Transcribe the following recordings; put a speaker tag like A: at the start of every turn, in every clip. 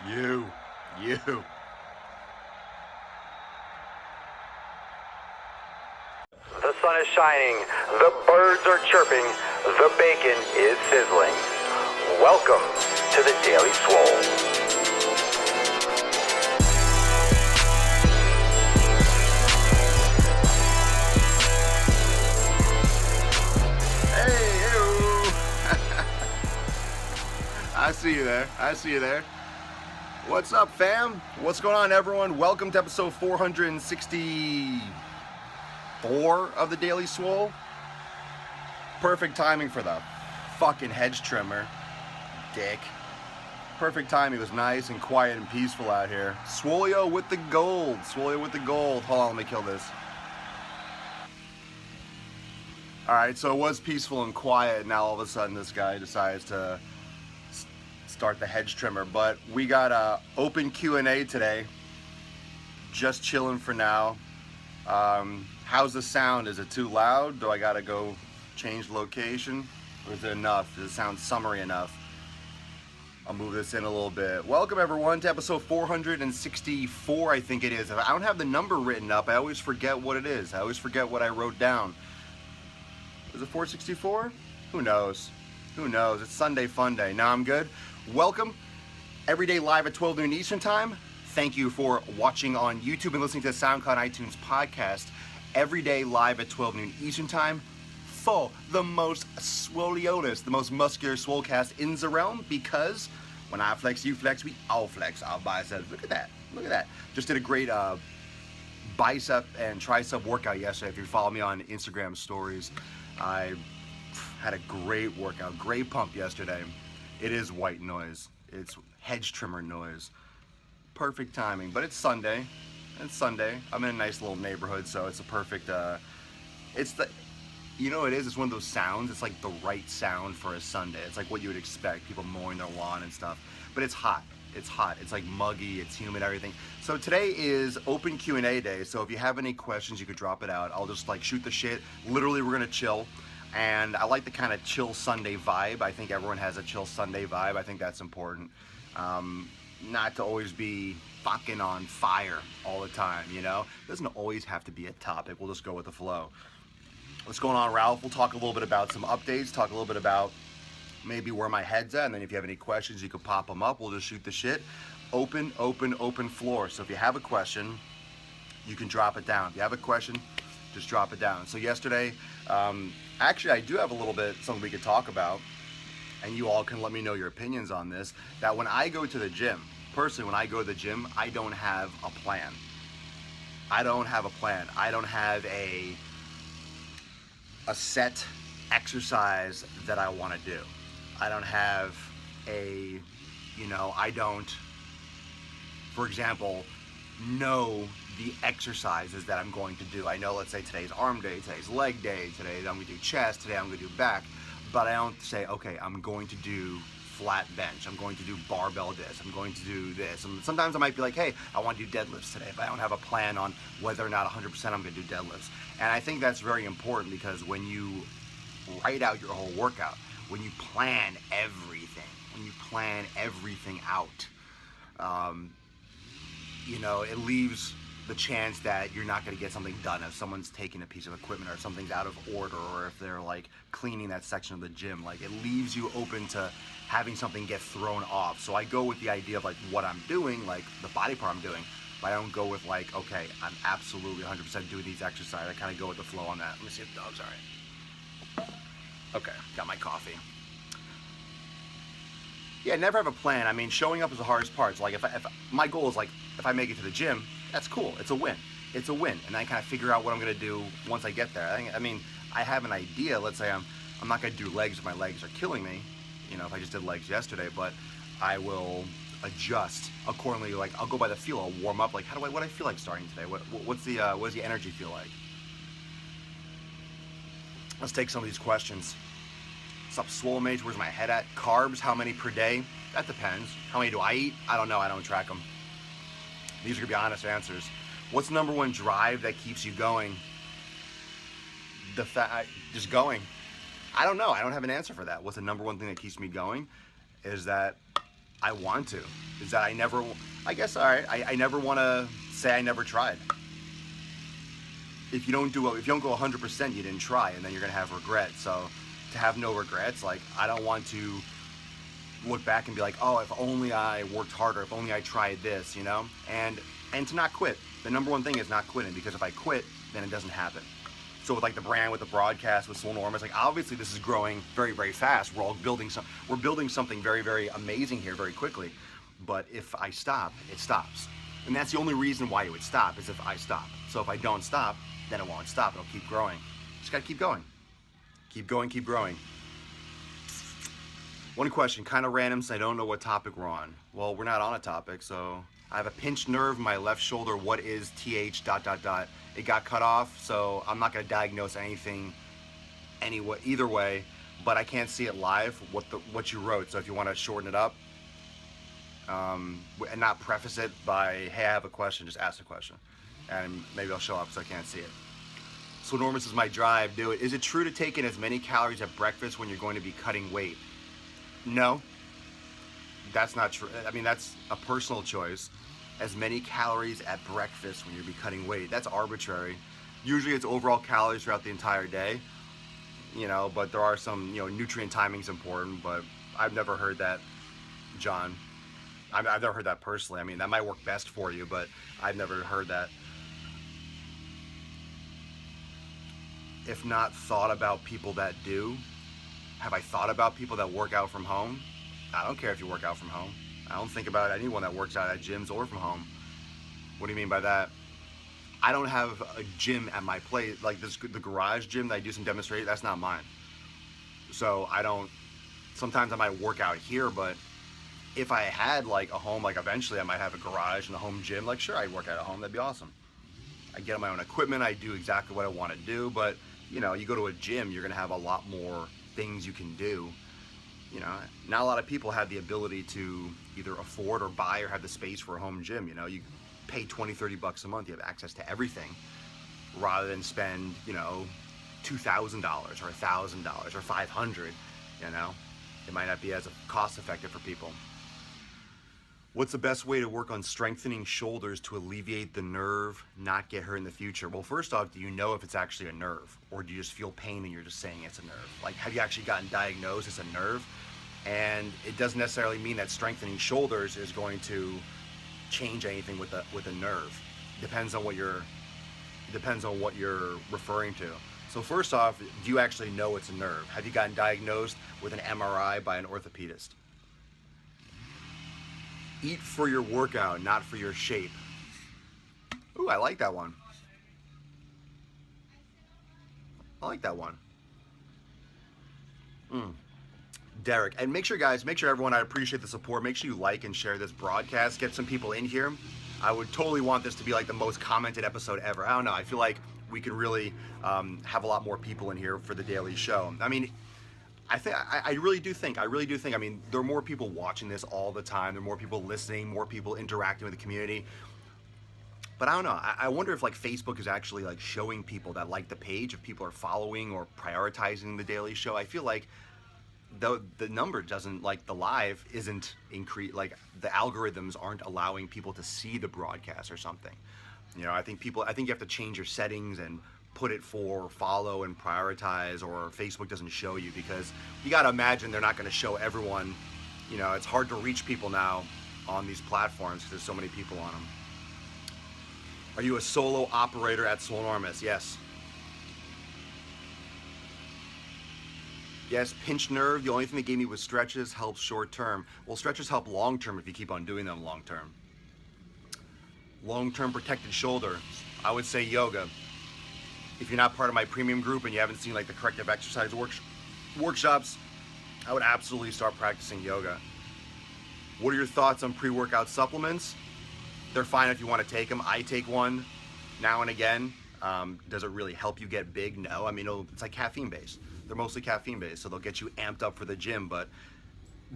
A: You.
B: The sun is shining, the birds are chirping, the bacon is sizzling. Welcome to the Daily Swole.
A: I see you there. What's up, fam? What's going on, everyone? Welcome to episode 464 of the Daily Swole. Perfect timing for the fucking hedge trimmer, dick. Perfect timing. It was nice and quiet and peaceful out here. Swoleo with the gold. Hold on, let me kill this. Alright, so it was peaceful and quiet. Now all of a sudden this guy decides to start the hedge trimmer, but we got a open Q&A today. Just chilling for now. How's the sound? Is it too loud? Do I gotta go change location? Or is it enough? Does it sound summery enough? I'll move this in a little bit. Welcome everyone to episode 464, I think it is. If I don't have the number written up, I always forget what it is. I always forget what I wrote down. Is it 464? Who knows? It's Sunday fun day. Now I'm good. Welcome, every day live at 12 noon Eastern time. Thank you for watching on YouTube and listening to the SoundCloud iTunes podcast. Every day live at 12 noon Eastern time for the most swoleolous, the most muscular swolecast in the realm, because when I flex, you flex, we all flex our biceps. Look at that. Just did a great bicep and tricep workout yesterday. If you follow me on Instagram stories, I had a great workout, great pump yesterday. It is white noise. It's hedge trimmer noise. Perfect timing, but it's Sunday. I'm in a nice little neighborhood, so it's a perfect, you know what it is? It's one of those sounds. It's like the right sound for a Sunday. It's like what you would expect, people mowing their lawn and stuff. But it's hot. It's like muggy, it's humid, everything. So today is open Q&A day, so if you have any questions, you could drop it out. I'll just like shoot the shit. Literally, we're gonna chill. And I like the kind of chill Sunday vibe. I think everyone has a chill Sunday vibe. I think that's important. Not to always be fucking on fire all the time, you know? It doesn't always have to be a topic. We'll just go with the flow. What's going on, Ralph? We'll talk a little bit about some updates, talk a little bit about maybe where my head's at, and then if you have any questions, you can pop them up. We'll just shoot the shit. Open floor. So if you have a question, you can drop it down. If you have a question, just drop it down. So yesterday, actually, I do have a little bit something we could talk about, and you all can let me know your opinions on this. That when I go to the gym, personally, when I go to the gym, I don't have a plan. I don't have a set exercise that I want to do. I don't have for example, know the exercises that I'm going to do. I know, let's say today's arm day, today's leg day, today I'm going to do chest, today I'm going to do back, but I don't say, okay, I'm going to do flat bench, I'm going to do barbell this, I'm going to do this. And sometimes I might be like, hey, I want to do deadlifts today, but I don't have a plan on whether or not 100% I'm going to do deadlifts. And I think that's very important, because when you write out your whole workout, when you plan everything out, it leaves the chance that you're not going to get something done if someone's taking a piece of equipment or something's out of order, or if they're like cleaning that section of the gym. Like, it leaves you open to having something get thrown off. So I go with the idea of like what I'm doing, like the body part I'm doing, but I don't go with like, okay, I'm absolutely 100% doing these exercises. I kind of go with the flow on that. Let me see if the dog's all right. Okay, got my coffee. Yeah, never have a plan. I mean, showing up is the hardest part. So like, if my goal is like, if I make it to the gym, that's cool. It's a win. And I kind of figure out what I'm gonna do once I get there. I have an idea. Let's say I'm not gonna do legs if my legs are killing me. If I just did legs yesterday, but I will adjust accordingly. Like, I'll go by the feel. I'll warm up. Like, what do I feel like starting today? What does the energy feel like? Let's take some of these questions. What's up, Swole Mage? Where's my head at? Carbs, how many per day? That depends. How many do I eat? I don't know. I don't track them. These are going to be honest answers. What's the number one drive that keeps you going? Just going. I don't know. I don't have an answer for that. What's the number one thing that keeps me going? Is that I want to. Is that I never, I guess, all right, I never want to say I never tried. If you don't go 100%, you didn't try, and then you're going to have regret. So to have no regrets, like, I don't want to look back and be like, oh, if only I worked harder, if only I tried this, you know? And to not quit. The number one thing is not quitting, because if I quit, then it doesn't happen. So with like the brand, with the broadcast, with Swolenormous, like obviously this is growing very, very fast. We're building something very, very amazing here very quickly. But if I stop, it stops. And that's the only reason why it would stop, is if I stop. So if I don't stop, then it won't stop. It'll keep growing. Just gotta keep going. Keep going, keep growing. One question, kind of random, so I don't know what topic we're on. Well, we're not on a topic, so I have a pinched nerve in my left shoulder. What is TH ... It got cut off, so I'm not gonna diagnose anything either way, but I can't see it live, what you wrote. So if you want to shorten it up, and not preface it by, hey, I have a question, just ask a question. And maybe I'll show up so I can't see it. So Swolenormous is my drive, do it. Is it true to take in as many calories at breakfast when you're going to be cutting weight? No, that's not true. I mean, that's a personal choice. As many calories at breakfast when you'll be cutting weight, that's arbitrary. Usually it's overall calories throughout the entire day, you know, but there are some, you know, nutrient timing's important, but I've never heard that, John. I've never heard that personally. I mean, that might work best for you, but I've never heard that. If not thought about people that do, have I thought about people that work out from home? I don't care if you work out from home. I don't think about anyone that works out at gyms or from home. What do you mean by that? I don't have a gym at my place, like the garage gym that I do some demonstration, that's not mine. So I don't, sometimes I might work out here, but if I had like a home, like eventually I might have a garage and a home gym, like sure, I'd work out at home, that'd be awesome. I get my own equipment, I do exactly what I want to do, but you know, you go to a gym, you're gonna have a lot more things you can do. You know, not a lot of people have the ability to either afford or buy or have the space for a home gym. You know, you pay $20-30 a month, you have access to everything, rather than spend, you know, $2,000 or $1,000 or $500. You know, it might not be as cost effective for people. What's the best way to work on strengthening shoulders to alleviate the nerve, not get hurt in the future? Well, first off, do you know if it's actually a nerve, or do you just feel pain and you're just saying it's a nerve? Like, have you actually gotten diagnosed as a nerve? And it doesn't necessarily mean that strengthening shoulders is going to change anything with a nerve. Depends on what you're referring to. So first off, do you actually know it's a nerve? Have you gotten diagnosed with an MRI by an orthopedist? Eat for your workout, not for your shape. Ooh, I like that one. I like that one. Derek, and make sure everyone, I appreciate the support. Make sure you like and share this broadcast. Get some people in here. I would totally want this to be like the most commented episode ever. I don't know. I feel like we can really have a lot more people in here for the daily show. I mean, I really do think, I mean, there are more people watching this all the time. There are more people listening, more people interacting with the community. But I don't know, I wonder if like Facebook is actually like showing people that like the page, if people are following or prioritizing the daily show. I feel like the number doesn't, like the live isn't increase, like the algorithms aren't allowing people to see the broadcast or something. You know, I think you have to change your settings and put it for follow and prioritize, or Facebook doesn't show you, because you got to imagine they're not going to show everyone. You know, it's hard to reach people now on these platforms because there's so many people on them. Are you a solo operator at Swolenormous? Yes. Yes, pinched nerve. The only thing they gave me was stretches, helps short term. Well, stretches help long term if you keep on doing them long term. Long term protected shoulder, I would say yoga. If you're not part of my premium group and you haven't seen like the corrective exercise workshops, I would absolutely start practicing yoga. What are your thoughts on pre-workout supplements? They're fine if you want to take them. I take one now and again. Does it really help you get big? No. I mean, it's like caffeine based. They're mostly caffeine based, so they'll get you amped up for the gym, but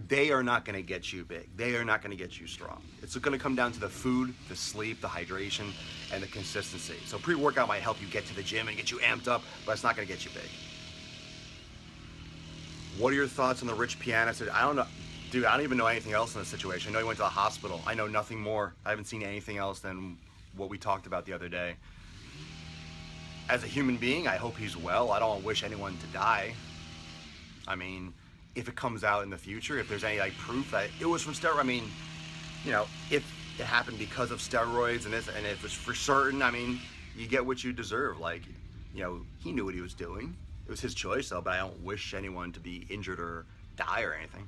A: they are not going to get you big. They are not going to get you strong. It's going to come down to the food, the sleep, the hydration, and the consistency. So pre-workout might help you get to the gym and get you amped up, but it's not going to get you big. What are your thoughts on the rich pianist? I don't know. Dude, I don't even know anything else in this situation. I know he went to the hospital. I know nothing more. I haven't seen anything else than what we talked about the other day. As a human being, I hope he's well. I don't wish anyone to die. I mean, if it comes out in the future, if there's any like proof that it was from steroids, I mean, you know, if it happened because of steroids and if it's for certain, I mean, you get what you deserve. Like, you know, he knew what he was doing. It was his choice though, but I don't wish anyone to be injured or die or anything.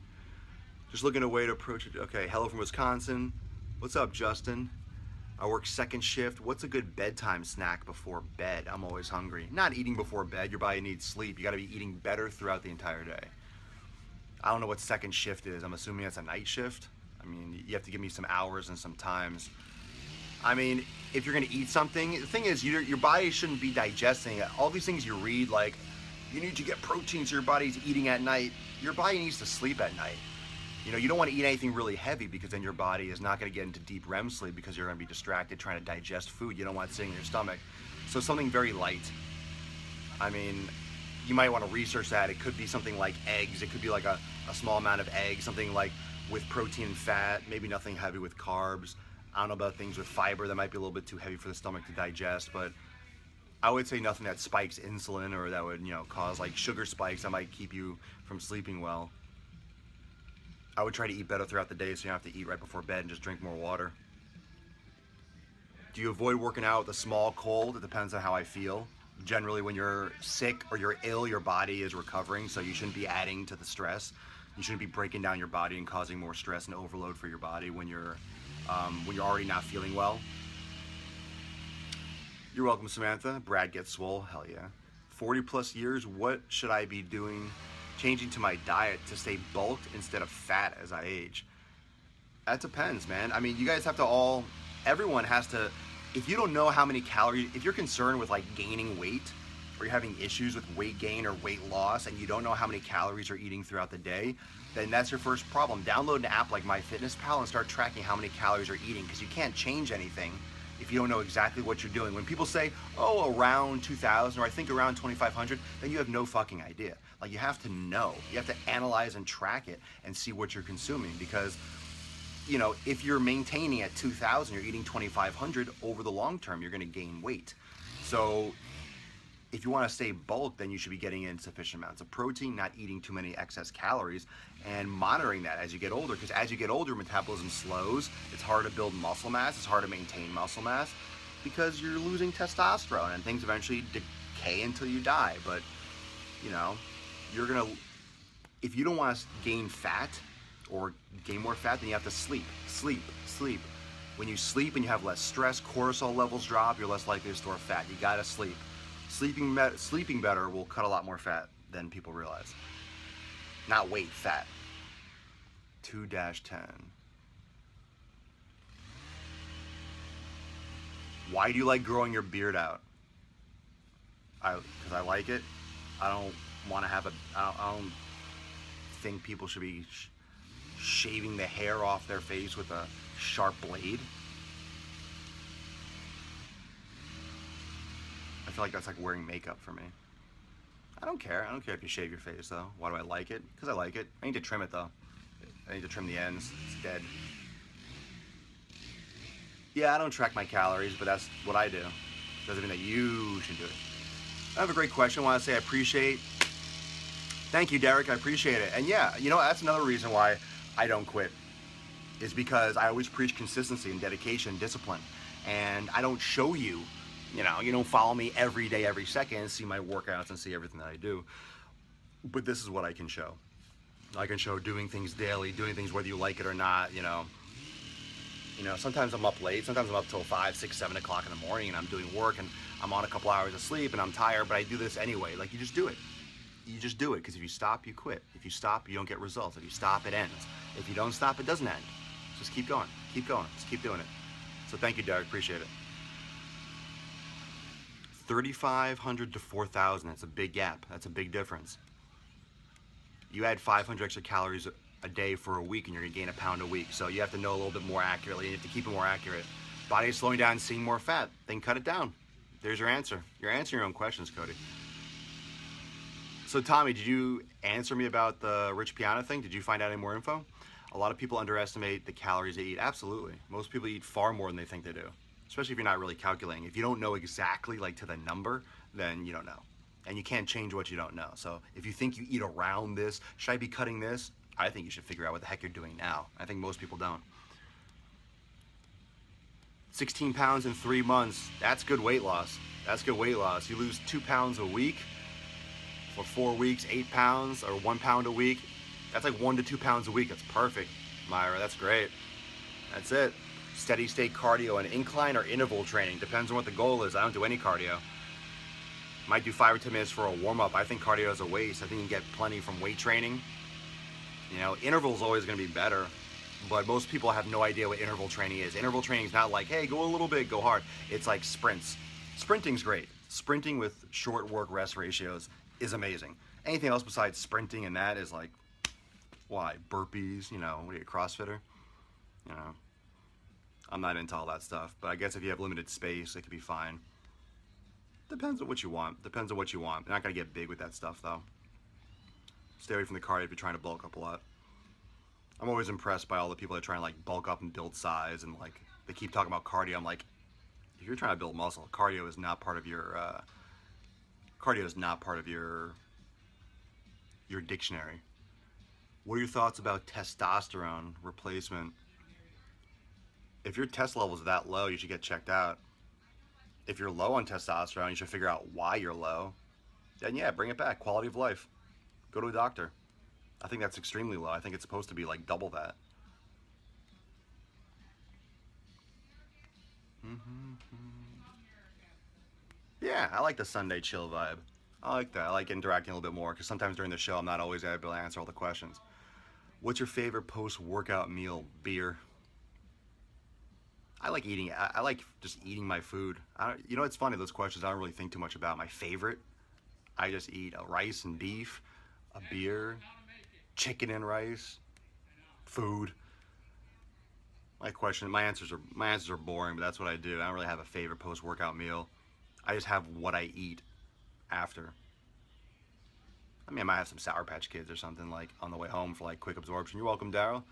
A: Just looking at a way to approach it. Okay, hello from Wisconsin. What's up, Justin? I work second shift. What's a good bedtime snack before bed? I'm always hungry. Not eating before bed. Your body needs sleep. You got to be eating better throughout the entire day. I don't know what second shift is. I'm assuming it's a night shift. I mean, you have to give me some hours and some times. I mean, if you're going to eat something, the thing is, your body shouldn't be digesting it. All these things you read, like, you need to get protein so your body's eating at night. Your body needs to sleep at night. You know, you don't want to eat anything really heavy because then your body is not going to get into deep REM sleep because you're going to be distracted trying to digest food. You don't want it sitting in your stomach. So something very light. I mean, you might want to research that. It could be something like eggs. It could be like a small amount of eggs, something like with protein and fat, maybe nothing heavy with carbs. I don't know about things with fiber that might be a little bit too heavy for the stomach to digest, but I would say nothing that spikes insulin or that would, you know, cause like sugar spikes that might keep you from sleeping well. I would try to eat better throughout the day so you don't have to eat right before bed and just drink more water. Do you avoid working out with a small cold? It depends on how I feel. Generally, when you're sick or you're ill, your body is recovering, so you shouldn't be adding to the stress. You shouldn't be breaking down your body and causing more stress and overload for your body when you're already not feeling well. You're welcome, Samantha. Brad gets swole. Hell yeah. 40 plus years, what should I be doing? Changing to my diet to stay bulked instead of fat as I age? That depends, man. I mean, you guys have to everyone has to, if you don't know how many calories, if you're concerned with like gaining weight or you're having issues with weight gain or weight loss and you don't know how many calories you're eating throughout the day, then that's your first problem. Download an app like MyFitnessPal and start tracking how many calories you're eating, because you can't change anything if you don't know exactly what you're doing. When people say, oh, around 2,000 or I think around 2,500, then you have no fucking idea. Like, you have to know. You have to analyze and track it and see what you're consuming, because, you know, if you're maintaining at 2,000, you're eating 2,500, over the long term, you're going to gain weight. So if you want to stay bulked, then you should be getting in sufficient amounts of protein, not eating too many excess calories, and monitoring that as you get older, because as you get older, metabolism slows. It's hard to build muscle mass. It's hard to maintain muscle mass because you're losing testosterone, and things eventually decay until you die. But, you know, if you don't want to gain fat or gain more fat, then you have to sleep. When you sleep and you have less stress, cortisol levels drop, you're less likely to store fat. You gotta sleep. Sleeping better will cut a lot more fat than people realize. Not weight, fat. 2-10. Why do you like growing your beard out? Because I like it. I don't want to have I don't think people should be shaving the hair off their face with a sharp blade. I feel like that's like wearing makeup for me. I don't care. I don't care if you shave your face though. Why do I like it? Because I like it. I need to trim it though. I need to trim the ends. It's dead. Yeah, I don't track my calories, but that's what I do. Doesn't mean that you should do it. I have a great question. I want to say I appreciate. Thank you, Derek. I appreciate it. And yeah, you know, that's another reason why I don't quit, is because I always preach consistency and dedication, discipline. And I don't show you, you know, you don't follow me every day, every second, and see my workouts and see everything that I do. But this is what I can show. I can show doing things daily, doing things whether you like it or not, you know. You know, sometimes I'm up late, sometimes I'm up till 5, 6, 7 o'clock in the morning and I'm doing work and I'm on a couple hours of sleep and I'm tired, but I do this anyway. Like, you just do it. You just do it, because if you stop, you quit. If you stop, you don't get results. If you stop, it ends. If you don't stop, it doesn't end. Just keep going, just keep doing it. So thank you, Derek, appreciate it. 3,500 to 4,000, that's a big gap. That's a big difference. You add 500 extra calories a day for a week and you're gonna gain a pound a week. So you have to know a little bit more accurately. You have to keep it more accurate. Body is slowing down, seeing more fat, then cut it down. There's your answer. You're answering your own questions, Cody. So Tommy, did you answer me about the Rich Piana thing? Did you find out any more info? A lot of people underestimate the calories they eat. Absolutely. Most people eat far more than they think they do, especially if you're not really calculating. If you don't know exactly like to the number, then you don't know. And you can't change what you don't know. So if you think you eat around this, should I be cutting this? I think you should figure out what the heck you're doing now. I think most people don't. 16 pounds in 3 months, that's good weight loss. That's good weight loss. You lose 2 pounds a week for 4 weeks, 8 pounds or 1 pound a week. That's like 1 to 2 pounds a week. That's perfect, Myra. That's great. That's it. Steady state cardio and incline or interval training. Depends on what the goal is. I don't do any cardio. Might do 5 or 10 minutes for a warm-up. I think cardio is a waste. I think you can get plenty from weight training. You know, interval is always going to be better, but most people have no idea what interval training is. Interval training is not like, hey, go a little bit, go hard. It's like sprints. Sprinting's great. Sprinting with short work-rest ratios is amazing. Anything else besides sprinting and that is like, why? Burpees, you know, what are you, a CrossFitter? You know, I'm not into all that stuff, but I guess if you have limited space, it could be fine. Depends on what you want. Depends on what you want. You're not going to get big with that stuff, though. Stay away from the cardio if you're trying to bulk up a lot. I'm always impressed by all the people that try and like bulk up and build size, and like they keep talking about cardio. I'm like, if you're trying to build muscle, cardio is not part of your dictionary. What are your thoughts about testosterone replacement? If your test level is that low, you should get checked out. If you're low on testosterone, you should figure out why you're low. Then yeah, bring it back. Quality of life. Go to a doctor. I think that's extremely low. I think it's supposed to be like double that. Yeah, I like the Sunday chill vibe. I like that. I like interacting a little bit more because sometimes during the show I'm not always able to answer all the questions. What's your favorite post-workout meal? Beer. I like eating. I like just eating my food. You know, it's funny, those questions I don't really think too much about. My favorite, I just eat a rice and beef, a beer, chicken and rice, food. My answers are boring, but that's what I do. I don't really have a favorite post-workout meal. I just have what I eat after. I mean, I might have some Sour Patch Kids or something like on the way home for like quick absorption. You're welcome, Daryl.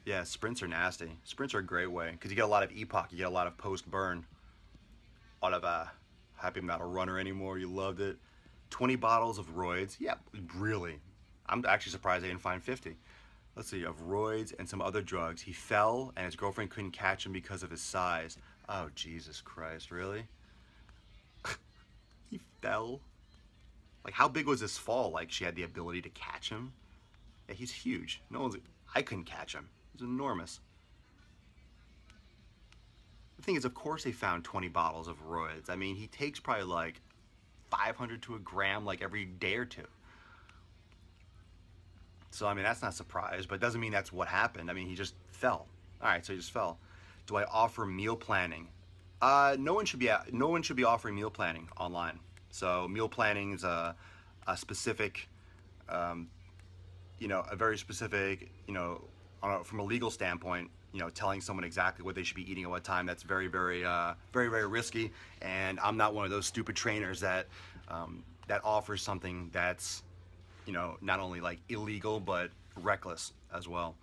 A: Yeah, sprints are nasty. Sprints are a great way because you get a lot of EPOC, you get a lot of post-burn. A lot of happy I'm not a runner anymore. You loved it. 20 bottles of roids. Yeah, really. I'm actually surprised I didn't find 50. Let's see, of roids and some other drugs. He fell and his girlfriend couldn't catch him because of his size. Oh, Jesus Christ, really? He fell? Like, how big was this fall? Like, she had the ability to catch him? Yeah, he's huge. I couldn't catch him. He's enormous. The thing is, of course they found 20 bottles of roids. I mean, he takes probably like 500 to a gram like every day or two. So, I mean, that's not a surprise, but it doesn't mean that's what happened. I mean, he just fell. All right, so he just fell. Do I offer meal planning? No one should be offering meal planning online. So meal planning is a specific, a very specific, from a legal standpoint, telling someone exactly what they should be eating at what time. That's very, very, very, very risky. And I'm not one of those stupid trainers that offers something that's, not only like illegal but reckless as well.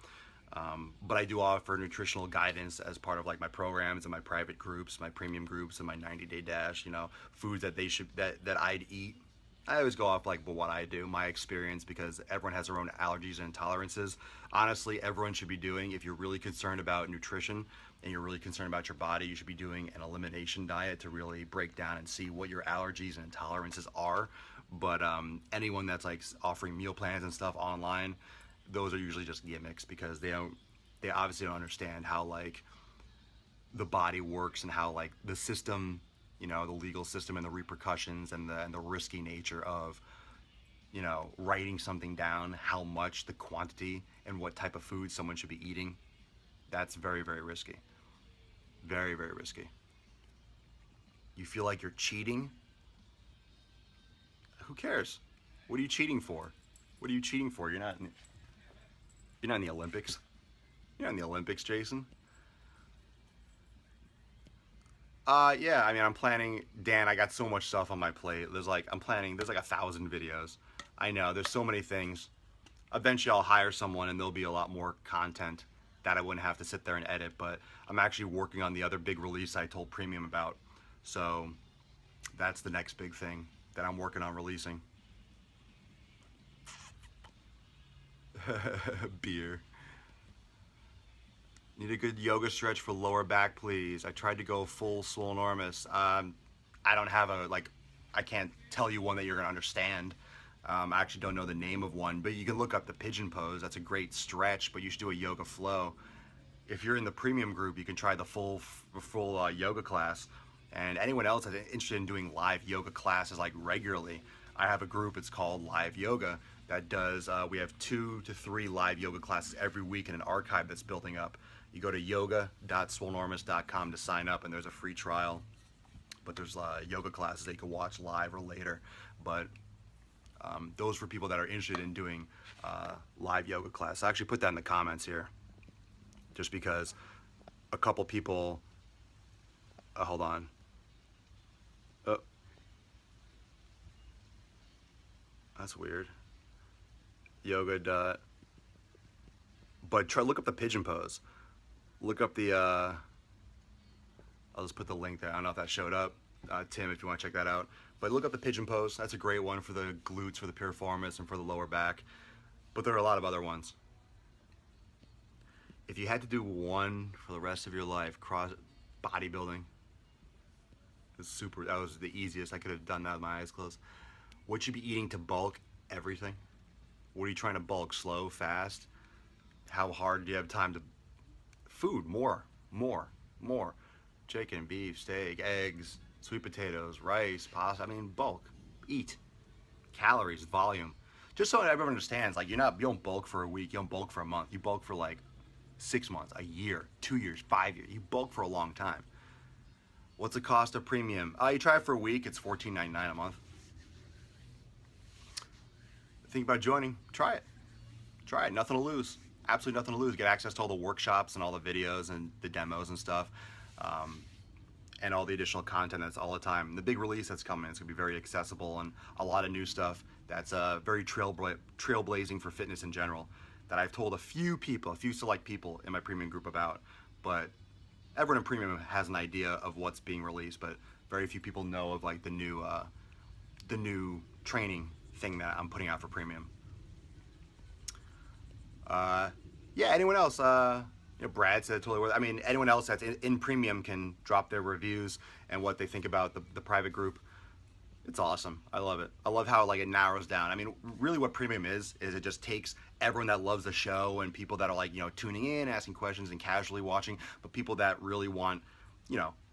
A: But I do offer nutritional guidance as part of like my programs and my private groups, my premium groups, and my 90-day dash. Foods that that I'd eat. I always go off like what I do, my experience, because everyone has their own allergies and intolerances. Honestly, everyone should be doing, if you're really concerned about nutrition and you're really concerned about your body, you should be doing an elimination diet to really break down and see what your allergies and intolerances are. But anyone that's like offering meal plans and stuff online, those are usually just gimmicks because they obviously don't understand how like the body works and how like the system, the legal system and the repercussions and the risky nature of, writing something down, how much, the quantity, and what type of food someone should be eating. That's very, very risky. Very, very risky. You feel like you're cheating? Who cares? What are you cheating for? What are you cheating for? You're not in the Olympics. You're not in the Olympics, Jason. Yeah, I mean, I'm planning, Dan, I got so much stuff on my plate. There's like 1,000 videos. I know, there's so many things. eventually I'll hire someone and there'll be a lot more content that I wouldn't have to sit there and edit, but I'm actually working on the other big release I told Premium about. So that's the next big thing that I'm working on releasing. Beer. Need a good yoga stretch for lower back, please. I tried to go full Swolenormous. I don't have a, like, I can't tell you one that you're gonna understand. I actually don't know the name of one, but you can look up the pigeon pose. That's a great stretch, but you should do a yoga flow. If you're in the Premium group, you can try the full yoga class. And anyone else that's interested in doing live yoga classes like regularly, I have a group, it's called Live Yoga, that does, we have 2 to 3 live yoga classes every week in an archive that's building up. You go to yoga.swolenormous.com to sign up, and there's a free trial. But there's yoga classes that you can watch live or later. But those for people that are interested in doing live yoga class. I actually put that in the comments here, just because a couple people, hold on. That's weird. Yoga. But try look up the pigeon pose. Look up the, I'll just put the link there. I don't know if that showed up. Tim, if you want to check that out. But look up the pigeon pose. That's a great one for the glutes, for the piriformis, and for the lower back. But there are a lot of other ones. If you had to do one for the rest of your life, cross bodybuilding. That was the easiest. I could have done that with my eyes closed. What you be eating to bulk? Everything. What are you trying to bulk? Slow, fast? How hard do you have time to... Food, more. Chicken, beef, steak, eggs, sweet potatoes, rice, pasta. I mean, bulk. Eat. Calories, volume. Just so everyone understands, like, you don't bulk for a week, you don't bulk for a month. You bulk for like 6 months, a year, 2 years, 5 years. You bulk for a long time. What's the cost of Premium? You try it for a week, it's $14.99 a month. Think about joining, try it. Try it, nothing to lose. Absolutely nothing to lose. Get access to all the workshops and all the videos and the demos and stuff. And all the additional content that's all the time. The big release that's coming, it's gonna be very accessible and a lot of new stuff that's very trailblazing for fitness in general that I've told a few select people in my Premium group about. But everyone in Premium has an idea of what's being released, but very few people know of like the new training thing that I'm putting out for Premium. Yeah, anyone else? Brad said totally worth it. I mean, anyone else that's in Premium can drop their reviews and what they think about the private group. It's awesome. I love it. I love how like it narrows down. I mean, really what Premium is it just takes everyone that loves the show and people that are like, tuning in, asking questions and casually watching, but people that really want,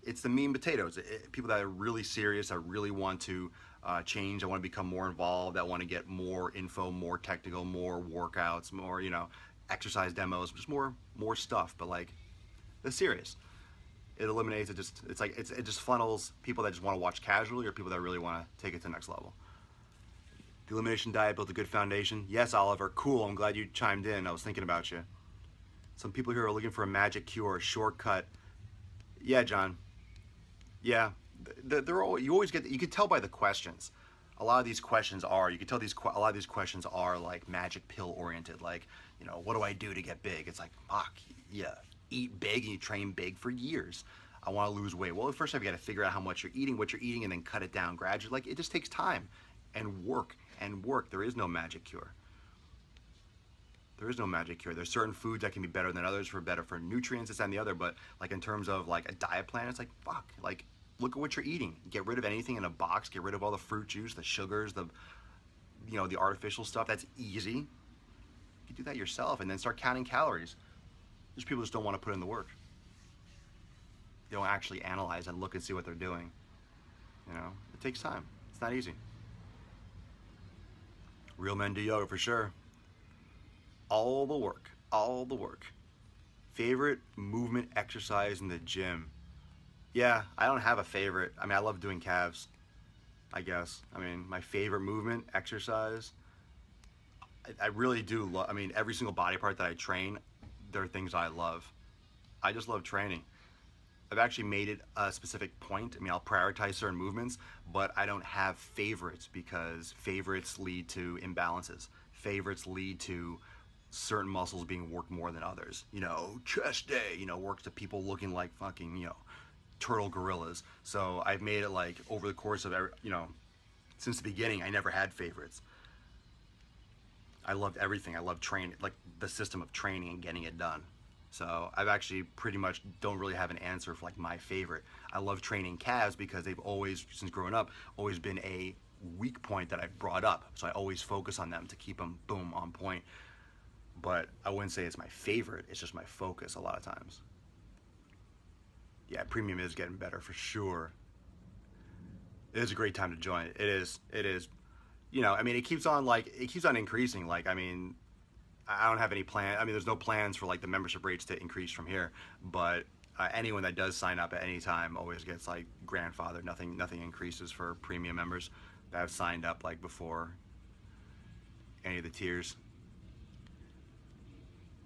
A: it's the meat and potatoes. People that are really serious, that really want to change, that want to become more involved, that want to get more info, more technical, more workouts, more, exercise demos, just more stuff, but like, they're serious. It eliminates it just funnels people that just want to watch casually or people that really want to take it to the next level. The elimination diet built a good foundation. Yes, Oliver, cool, I'm glad you chimed in. I was thinking about you. Some people here are looking for a magic cure, a shortcut. Yeah, John. Yeah, you can tell by the questions. A lot of these questions are, you can tell a lot of these questions are like magic pill oriented. Like, what do I do to get big? It's like, fuck, yeah, eat big and you train big for years. I want to lose weight. Well, first you got to figure out how much you're eating, and then cut it down gradually. Like, it just takes time and work. There is no magic cure. There is no magic cure. There's certain foods that can be better than others better for nutrients, this and the other. But like in terms of like a diet plan, it's like, fuck, like, look at what you're eating. Get rid of anything in a box. Get rid of all the fruit juice, the sugars, the artificial stuff. That's easy. You can do that yourself and then start counting calories. There's people just don't want to put in the work. They don't actually analyze and look and see what they're doing. It takes time. It's not easy. Real men do yoga for sure. All the work. Favorite movement exercise in the gym? Yeah, I don't have a favorite. I mean, I love doing calves, I guess. I mean, my favorite movement, exercise, I really do love, every single body part that I train, there are things I love. I just love training. I've actually made it a specific point. I'll prioritize certain movements, but I don't have favorites because favorites lead to imbalances. favorites lead to certain muscles being worked more than others. You know, chest day, you know, works to people looking like fucking, you know, turtle gorillas. So I've made it like over the course of every, you know, since the beginning, I never had favorites. I loved everything. I loved training, like the system of training and getting it done. So I've actually pretty much don't really have an answer for like my favorite. I love training calves because they've always, since growing up, always been a weak point that I've brought up. So I always focus on them to keep them, boom, on point. But I wouldn't say it's my favorite. It's just my focus a lot of times. Yeah, premium is getting better for sure. It is a great time to join. It is. You know, I mean, it keeps on increasing. Like, I mean, I don't have any plan. I mean, there's no plans for like the membership rates to increase from here. But anyone that does sign up at any time always gets like grandfathered. Nothing increases for premium members that have signed up like before any of the tiers.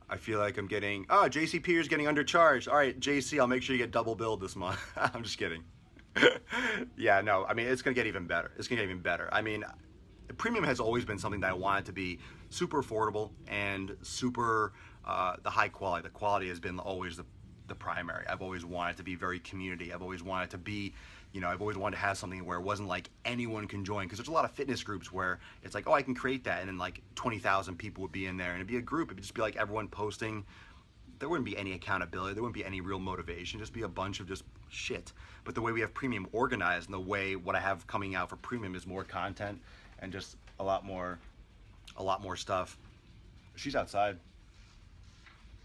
A: I feel like I'm getting, oh, JCP is getting undercharged. All right, JC, I'll make sure you get double billed this month. I'm just kidding. Yeah, no, I mean, it's going to get even better. It's going to get even better. I mean, premium has always been something that I wanted to be super affordable and super, the high quality. The quality has been always the primary. I've always wanted to be very community. I've always wanted to be, you know, I've always wanted to have something where it wasn't like anyone can join, because there's a lot of fitness groups where it's like, oh, I can create that, and then like 20,000 people would be in there, and it'd be a group. It'd just be like everyone posting. There wouldn't be any accountability. There wouldn't be any real motivation. Just be a bunch of just shit. But the way we have premium organized, and the way what I have coming out for premium is more content and just a lot more stuff. She's outside.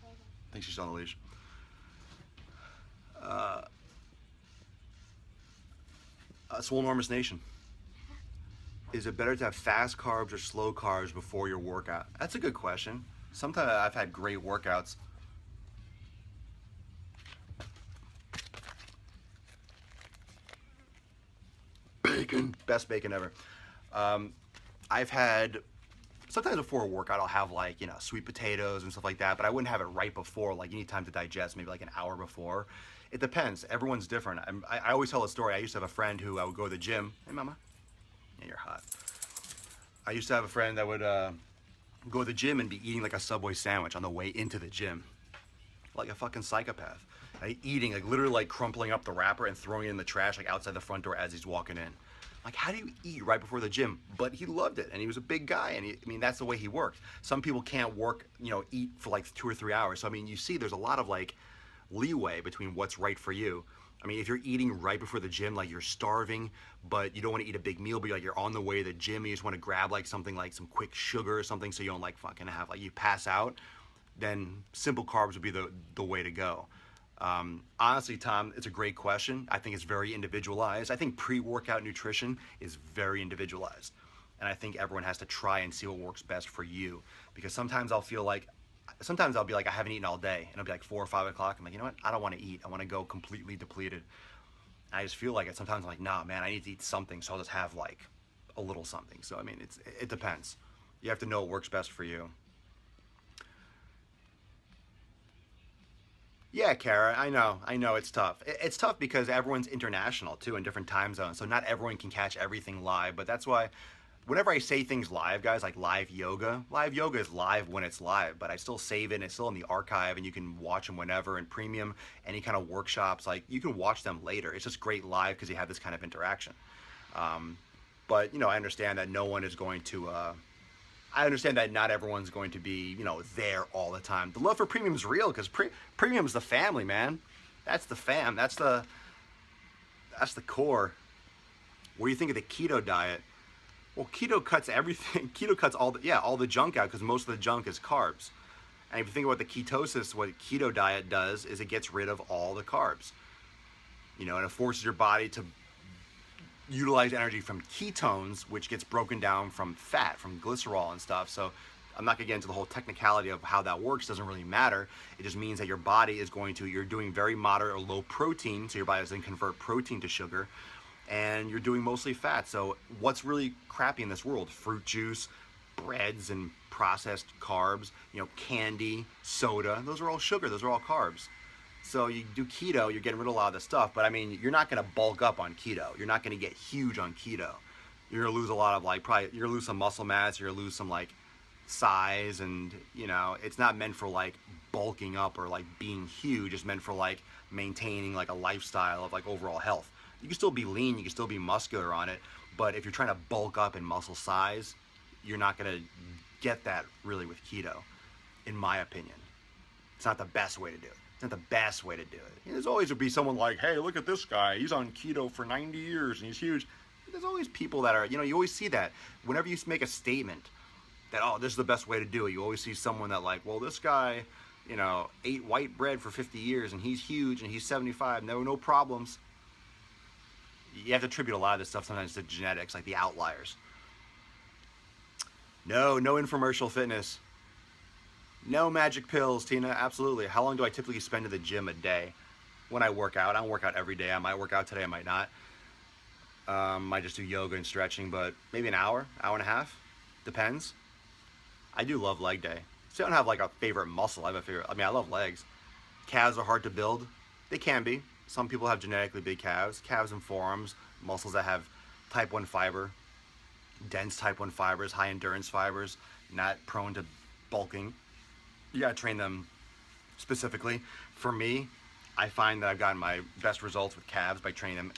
A: I think she's on the leash. Swolenormous Nation. Is it better to have fast carbs or slow carbs before your workout? That's a good question. Sometimes I've had great workouts. Bacon. Best bacon ever. I've had, sometimes before a workout I'll have like, you know, sweet potatoes and stuff like that, but I wouldn't have it right before. Like, you need time to digest, maybe like an hour before. It depends. Everyone's different. I always tell a story. I used to have a friend who I would go to the gym. Hey, mama. Yeah, you're hot. I used to have a friend that would go to the gym and be eating like a Subway sandwich on the way into the gym. Like a fucking psychopath. Eating, like literally like crumpling up the wrapper and throwing it in the trash like outside the front door as he's walking in. Like, how do you eat right before the gym? But he loved it, and he was a big guy, and I mean, that's the way he worked. Some people can't work, you know, eat for like 2 or 3 hours. So I mean, you see there's a lot of like leeway between what's right for you. I mean, if you're eating right before the gym, like you're starving, but you don't want to eat a big meal, but you're on the way to the gym, and you just want to grab like something like some quick sugar or something so you don't like fucking have, like you pass out, then simple carbs would be the way to go. Honestly, Tom, it's a great question. I think it's very individualized. I think pre-workout nutrition is very individualized. And I think everyone has to try and see what works best for you. Because sometimes I'll be like, I haven't eaten all day. And it'll be like 4 or 5 o'clock. I'm like, you know what? I don't want to eat. I want to go completely depleted. And I just feel like it. Sometimes I'm like, nah, man, I need to eat something. So I'll just have like a little something. So, I mean, it depends. You have to know what works best for you. Yeah, Kara, I know it's tough. It's tough because everyone's international too, in different time zones, so not everyone can catch everything live. But that's why whenever I say things live, guys, like live yoga is live when it's live, but I still save it and it's still in the archive and you can watch them whenever. And premium, any kind of workshops, like you can watch them later. It's just great live because you have this kind of interaction. But, you know, I understand that no one is going to... I understand that not everyone's going to be, you know, there all the time. The love for premium is real because premium is the family, man. That's the fam. That's the core. What do you think of the keto diet? Well, keto cuts everything. Keto cuts all the junk out because most of the junk is carbs. And if you think about the ketosis, what keto diet does is it gets rid of all the carbs. You know, and it forces your body to utilize energy from ketones, which gets broken down from fat, from glycerol and stuff. So I'm not gonna get into the whole technicality of how that works. Doesn't really matter. It just means that your body is you're doing very moderate or low protein, so your body doesn't convert protein to sugar, and you're doing mostly fat. So what's really crappy in this world? Fruit juice, breads and processed carbs, you know, candy, soda, those are all sugar, those are all carbs. So you do keto, you're getting rid of a lot of this stuff, but I mean, you're not going to bulk up on keto. You're not going to get huge on keto. You're going to lose a lot of you're going to lose some muscle mass, you're going to lose some size, and you know, it's not meant for like bulking up or like being huge. It's meant for like maintaining like a lifestyle of like overall health. You can still be lean, you can still be muscular on it, but if you're trying to bulk up in muscle size, you're not gonna get that really with keto, in my opinion. It's not the best way to do it. It's not the best way to do it. There's always would be someone like, hey, look at this guy. He's on keto for 90 years and he's huge. There's always people that are, you know, you always see that. Whenever you make a statement that, oh, this is the best way to do it, you always see someone that like, well, this guy, you know, ate white bread for 50 years and he's huge and he's 75, no problems. You have to attribute a lot of this stuff sometimes to genetics, like the outliers. No infomercial fitness. No magic pills, Tina, absolutely. How long do I typically spend in the gym a day when I work out? I don't work out every day. I might work out today, I might not. Might just do yoga and stretching, but maybe an hour and a half, depends. I do love leg day. So I don't have like a favorite muscle. I love legs. Calves are hard to build. They can be. Some people have genetically big calves and forearms, muscles that have type 1 fiber, dense type 1 fibers, high endurance fibers, not prone to bulking. You gotta train them specifically. For me, I find that I've gotten my best results with calves by training them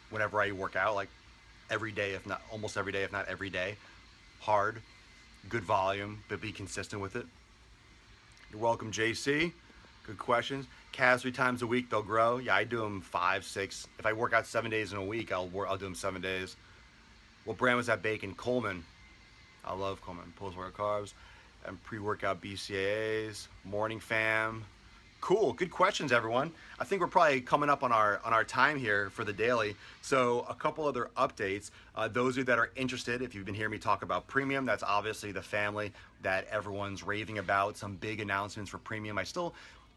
A: whenever I work out, like every day, if not almost every day, if not every day. Hard, good volume, but be consistent with it. You're welcome, JC. Good questions. Calves 3 times a week, they'll grow. Yeah, I do them 5, 6. If I work out 7 days in a week, I'll do them 7 days. What brand was that bacon? Coleman. I love Coleman. Post-workout carbs and pre-workout BCAAs. Morning fam. Cool, good questions, everyone. I think we're probably coming up on our time here for the daily. So a couple other updates. Those of you that are interested, if you've been hearing me talk about premium, that's obviously the family that everyone's raving about. Some big announcements for premium.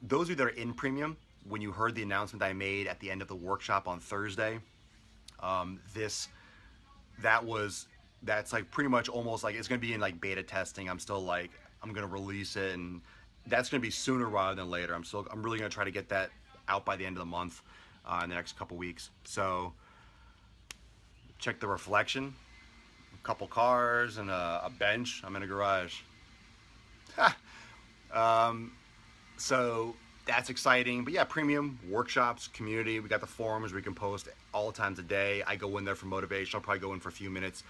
A: Those of you that are in premium, when you heard the announcement I made at the end of the workshop on Thursday, that's like pretty much almost like it's going to be in like beta testing. I'm going to release it, and that's going to be sooner rather than later. I'm really going to try to get that out by the end of the month, in the next couple weeks. So check the reflection, a couple cars and a bench. I'm in a garage. So that's exciting. But yeah, premium workshops, community. We got the forums where we can post all times a day. I go in there for motivation. I'll probably go in for a few minutes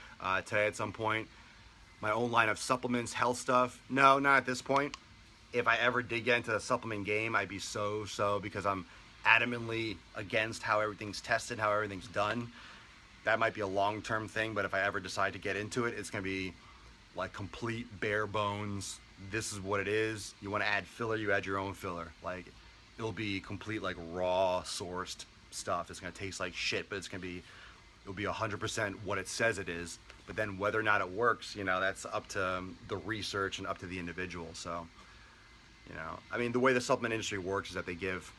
A: today at some point. My own line of supplements, health stuff. No, not at this point. If I ever did get into the supplement game, I'd be so because I'm adamantly against how everything's tested, how everything's done. That might be a long-term thing, but if I ever decide to get into it, it's going to be like complete bare bones. This is what it is. You want to add filler, you add your own filler. Like, it'll be complete like raw sourced stuff. It's going to taste like shit, but it'll be 100% what it says it is. But then whether or not it works, you know, that's up to the research and up to the individual. So, you know, I mean, the way the supplement industry works is that they give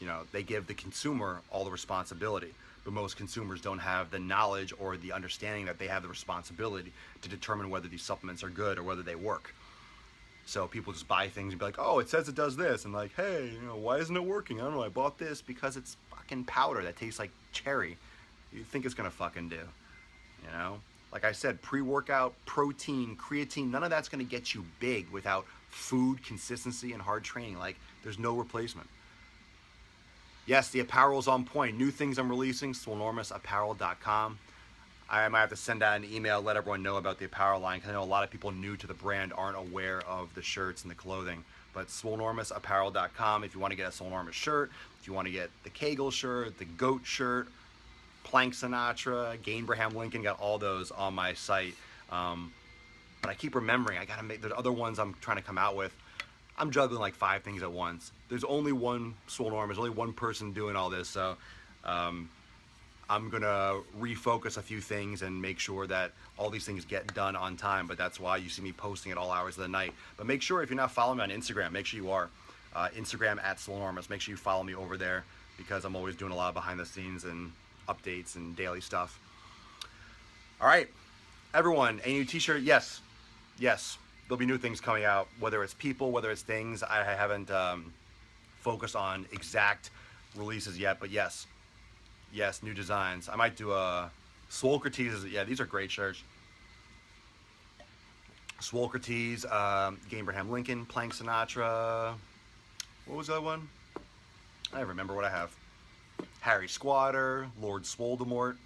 A: the consumer all the responsibility, but most consumers don't have the knowledge or the understanding that they have the responsibility to determine whether these supplements are good or whether they work. So people just buy things and be like, oh, it says it does this, and like, hey, you know, why isn't it working? I don't know, I bought this because it's fucking powder that tastes like cherry. You think it's gonna fucking do, you know? Like I said, pre-workout, protein, creatine, none of that's gonna get you big without food, consistency, and hard training. Like, there's no replacement. Yes, the apparel's on point. New things I'm releasing, Swolenormousapparel.com. I might have to send out an email, let everyone know about the apparel line, because I know a lot of people new to the brand aren't aware of the shirts and the clothing. But Swolenormousapparel.com if you want to get a Swolenormous shirt, if you want to get the Kegel shirt, the Goat shirt, Plank Sinatra, Gainbraham Lincoln, got all those on my site. But I keep remembering, there's other ones I'm trying to come out with. I'm juggling like 5 things at once. There's only one Swolenormous, there's only one person doing all this, so I'm gonna refocus a few things and make sure that all these things get done on time, but that's why you see me posting at all hours of the night. But make sure, if you're not following me on Instagram, make sure you are. Instagram at Swolenormous, make sure you follow me over there, because I'm always doing a lot of behind the scenes and updates and daily stuff. All right, everyone, a new t-shirt? Yes, there'll be new things coming out, whether it's people, whether it's things. I haven't focused on exact releases yet, but yes, new designs. I might do a Swole critiques. Yeah, these are great shirts. Swole, Abraham Lincoln, Plank Sinatra. What was that one? I don't remember what I have. Harry Squatter, Lord Swoledemort,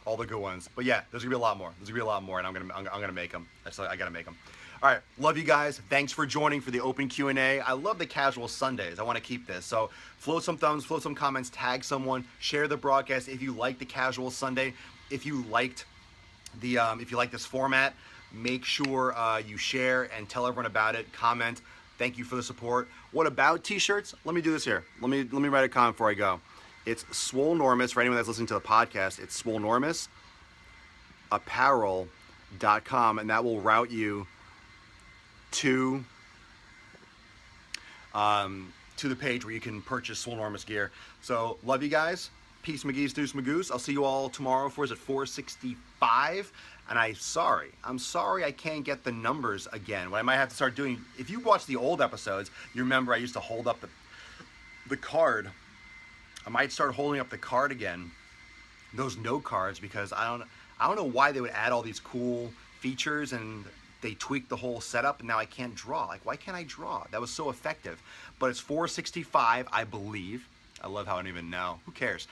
A: all the good ones. But yeah, there's gonna be a lot more. There's gonna be a lot more, and I'm gonna make them. I gotta make them. All right, love you guys. Thanks for joining for the open Q&A. I love the casual Sundays. I want to keep this. So float some thumbs, float some comments, tag someone, share the broadcast if you like the casual Sunday. If you liked this format, make sure you share and tell everyone about it. Comment. Thank you for the support. What about t-shirts? Let me do this here. Let me write a comment before I go. It's Swolenormous. For anyone that's listening to the podcast, it's Swolenormous Apparel.com, and that will route you to the page where you can purchase Swolenormous gear. So love you guys. Peace, McGee's, deuce, Magoose. I'll see you all tomorrow for, is it 465? And I'm sorry I can't get the numbers again. What I might have to start doing, if you watch the old episodes, you remember I used to hold up the card. I might start holding up the card again, those note cards, because I don't know why they would add all these cool features and they tweaked the whole setup, and now I can't draw. Like, why can't I draw? That was so effective. But it's 465, I believe. I love how I don't even know. Who cares?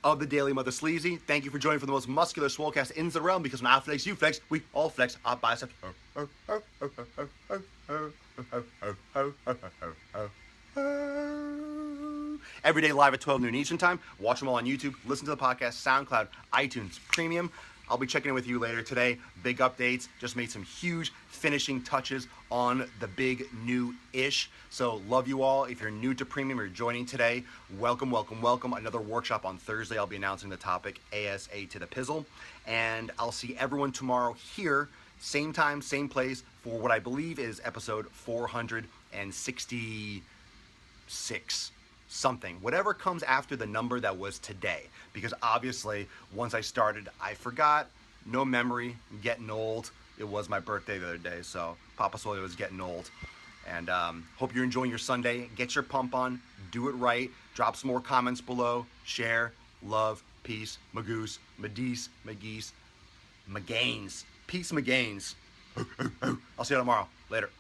A: Of the Daily Mother Sleazy. Thank you for joining for the most muscular Swolecast in the realm, because when I flex, you flex, we all flex our biceps. Every day live at 12 noon Eastern Time. Watch them all on YouTube. Listen to the podcast, SoundCloud, iTunes, Premium. I'll be checking in with you later today. Big updates. Just made some huge finishing touches on the big new-ish. So love you all. If you're new to Premium or joining today, welcome, welcome, welcome. Another workshop on Thursday. I'll be announcing the topic ASA to the Pizzle. And I'll see everyone tomorrow here, same time, same place, for what I believe is episode 466. Something, whatever comes after the number that was today, because obviously once I started I forgot, no memory, I'm getting old. It was my birthday the other day, so Papa Swole was getting old. And hope you're enjoying your Sunday. Get your pump on, do it right, drop some more comments below, share, love, peace, Magoose, Madees, McGeese, Magaines, peace, Magaines. I'll see you tomorrow. Later.